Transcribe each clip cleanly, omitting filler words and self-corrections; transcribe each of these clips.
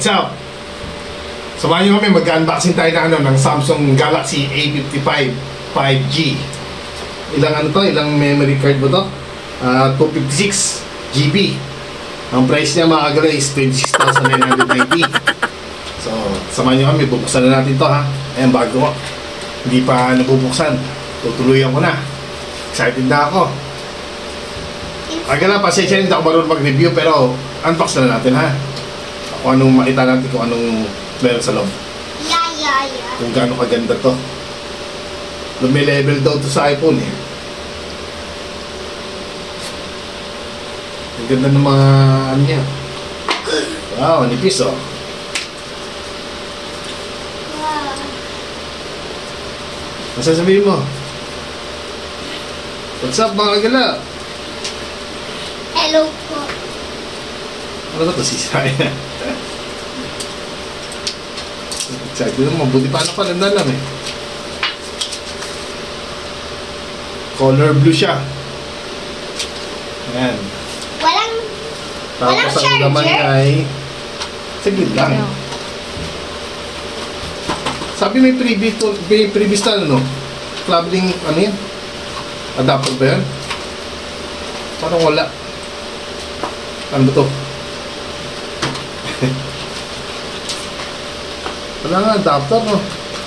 What's up? Samahan nyo kami, mag-unboxing tayo ng Samsung Galaxy A55 5G. Ilang memory card ba to? 256 GB. Ang price niya mga kagala is 26,990. So, samahan nyo kami, bubuksan na natin to ha. Ayan, bago ko. Hindi pa nabubuksan. Tutuluyan ko na. Excited na ako. Kagala, pasensya hindi ako marunong mag-review, pero unbox na natin ha. Kung anong makita natin, kung anong meron sa loob. Yeah. Kung gaano kaganda to. May level daw to sa iPhone eh. Ang ganda ng mga ano niya. Wow, nipis oh. Wow. Masasabihin mo? What's up mga kagala? Hello po. Ano ba ito? Sisaya. Excited naman. Buti pa pa nandalam eh. Color blue siya. Ayan. Walang Tapos ang charger? laman ay saglit lang. Sabi may previous na ano? Traveling ano yan? Adapter ba yan? Parang wala. Ano ba to? Wala nga adapter no?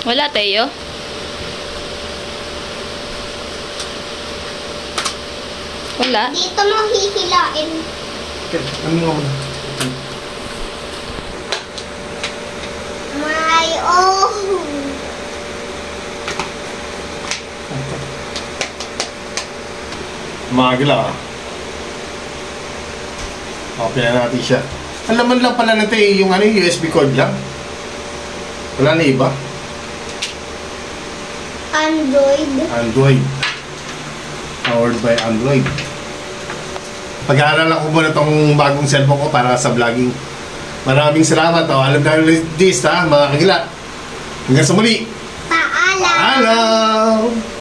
Wala, Teo. Wala. Dito mo hihilain. Okay, ano nga muna? My oh. Magla. Open na natin siya. Ang laman lang pala natin yung ano, USB cord lang. Wala na iba. Android. Powered by Android. Pag-aaralan ko muna itong bagong cellphone ko para sa vlogging. Maraming salamat. Oh. Alam na ulit this ha, mga kagila. Hanggang sa muli. Paalam. Paalam!